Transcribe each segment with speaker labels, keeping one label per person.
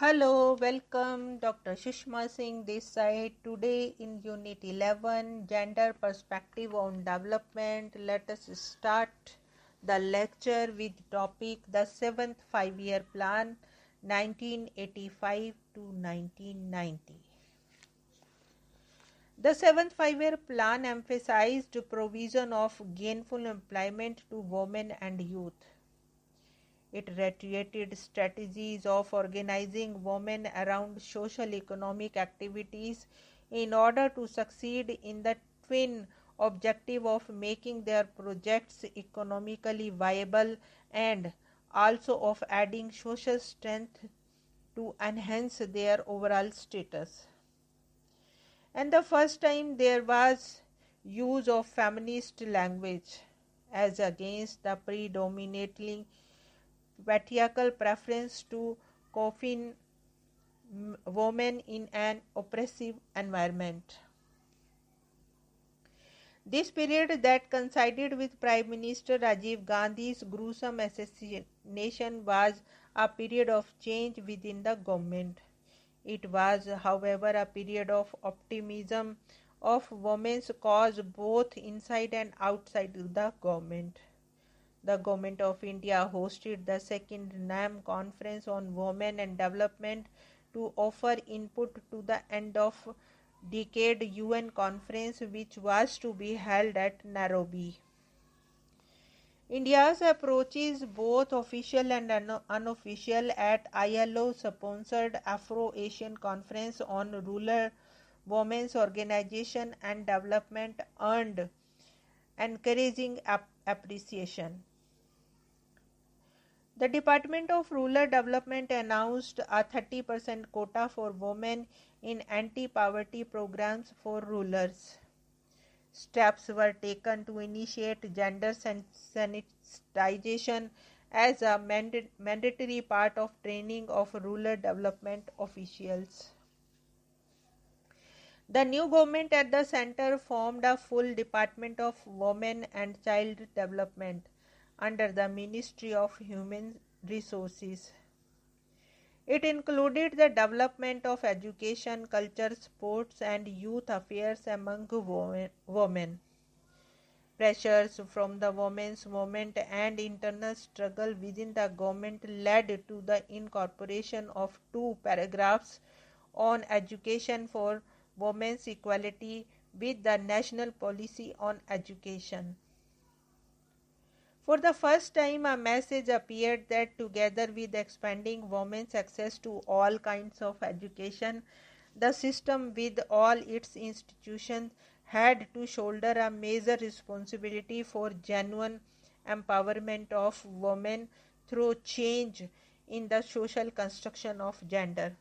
Speaker 1: Hello, welcome. Dr. Sushma Singh this side. Today in Unit 11, Gender Perspective on Development. Let us start the lecture with topic the 7th 5-year plan 1985 to 1990. The 7th 5-year plan emphasized provision of gainful employment to women and youth. It reiterated strategies of organizing women around social economic activities in order to succeed in the twin objective of making their projects economically viable and also of adding social strength to enhance their overall status. And the first time there was use of feminist language as against the predominantly patriarchal preference to confine women in an oppressive environment. This period that coincided with Prime Minister Rajiv Gandhi's gruesome assassination was a period of change within the government. It was, however, a period of optimism of women's cause both inside and outside the government. The Government of India hosted the second NAM Conference on Women and Development to offer input to the end of decade UN conference which was to be held at Nairobi. India's approaches, both official and unofficial, at ILO-sponsored Afro-Asian Conference on Rural Women's Organization and Development earned encouraging appreciation. The Department of Rural Development announced a 30% quota for women in anti-poverty programs for rurals. Steps were taken to initiate gender sensitization as a mandatory part of training of rural development officials. The new government at the center formed a full Department of Women and Child Development under the Ministry of Human Resources. It included the development of education, culture, sports, and youth affairs among women. Pressures from the women's movement and internal struggle within the government led to the incorporation of 2 paragraphs on education for women's equality with the National Policy on Education. For the first time, a message appeared that together with expanding women's access to all kinds of education, the system with all its institutions had to shoulder a major responsibility for genuine empowerment of women through change in the social construction of gender.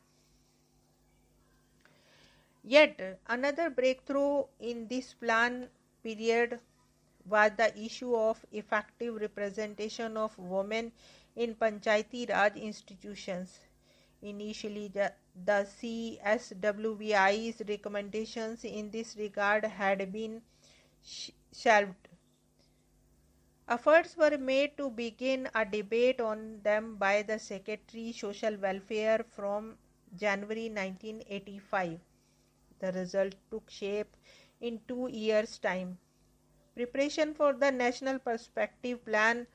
Speaker 1: Yet, another breakthrough in this plan period was the issue of effective representation of women in Panchayati Raj institutions. Initially, the CSWVI's recommendations in this regard had been shelved. Efforts were made to begin a debate on them by the Secretary Social Welfare from January 1985. The result took shape in 2 years' time. Preparation for the National Perspective Plan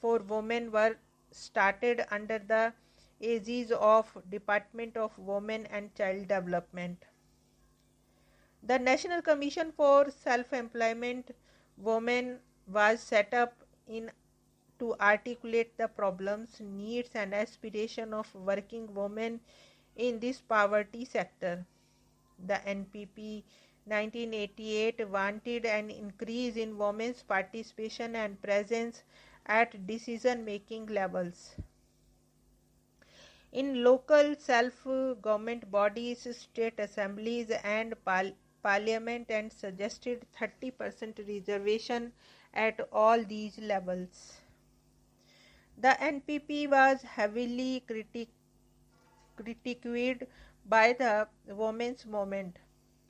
Speaker 1: for Women were started under the aegis of Department of Women and Child Development. The National Commission for Self-Employment Women was set up to articulate the problems, needs and aspirations of working women in this poverty sector. The NPP 1988 wanted an increase in women's participation and presence at decision-making levels. In local self-government bodies, state assemblies and parliament and suggested 30% reservation at all these levels. The NPP was heavily critiqued by the women's movement.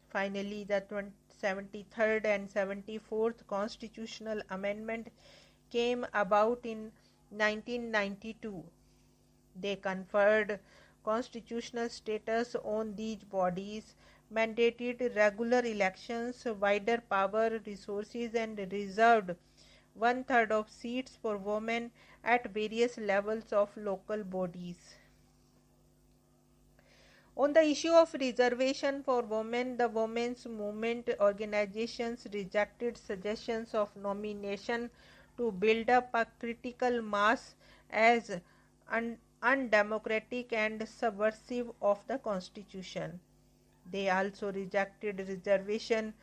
Speaker 1: Finally, the 73rd and 74th Constitutional Amendment came about in 1992. They conferred constitutional status on these bodies, mandated regular elections, wider power, resources, and reserved one-third of seats for women at various levels of local bodies. On the issue of reservation for women, the women's movement organizations rejected suggestions of nomination to build up a critical mass as undemocratic and subversive of the constitution. They also rejected reservation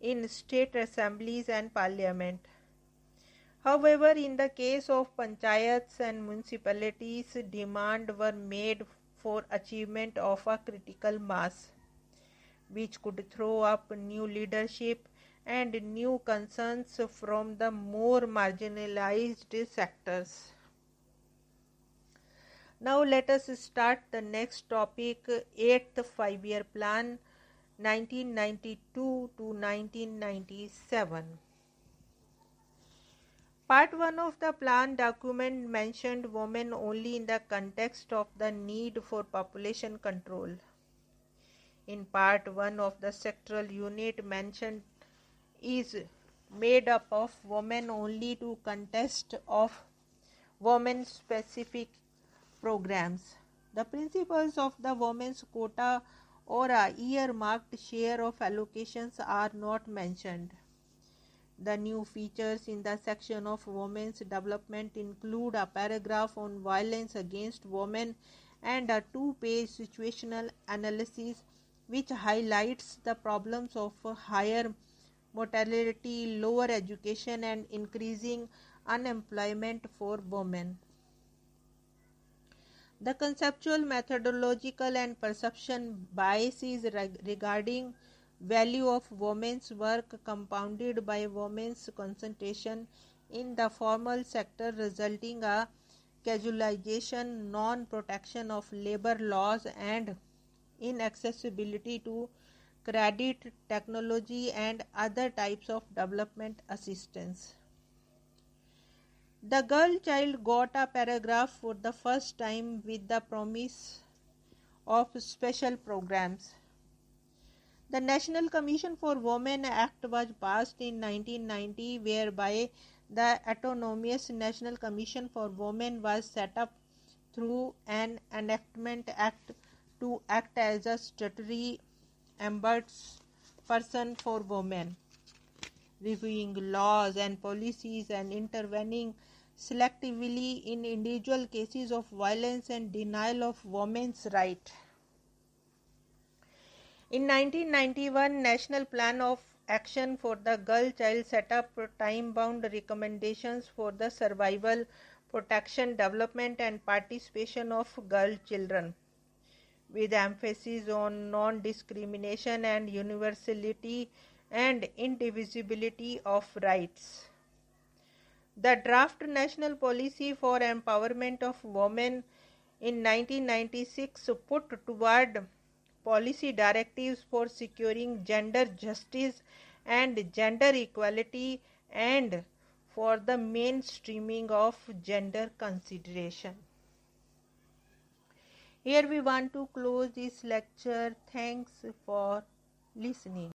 Speaker 1: in state assemblies and parliament. However, in the case of panchayats and municipalities, demands were made for achievement of a critical mass, which could throw up new leadership and new concerns from the more marginalized sectors. Now let us start the next topic, 8th 5-year plan 1992 to 1997. Part 1 of the plan document mentioned women only in the context of the need for population control. In Part 1 of the sectoral unit mentioned is made up of women only to context of women-specific programs. The principles of the women's quota or a earmarked share of allocations are not mentioned. The new features in the section of women's development include a paragraph on violence against women and a 2-page situational analysis which highlights the problems of higher mortality, lower education, and increasing unemployment for women. The conceptual, methodological, and perception biases regarding value of women's work compounded by women's concentration in the formal sector resulting a casualization, non-protection of labor laws, and inaccessibility to credit, technology, and other types of development assistance. The girl child got a paragraph for the first time with the promise of special programs. The National Commission for Women Act was passed in 1990, whereby the Autonomous National Commission for Women was set up through an enactment act to act as a statutory ombudsperson for women, reviewing laws and policies and intervening selectively in individual cases of violence and denial of women's rights. In 1991, National Plan of Action for the Girl Child set up time-bound recommendations for the survival, protection, development, and participation of girl children, with emphasis on non-discrimination and universality and indivisibility of rights. The draft National Policy for Empowerment of Women in 1996 put toward policy directives for securing gender justice and gender equality and for the mainstreaming of gender consideration. Here we want to close this lecture. Thanks for listening.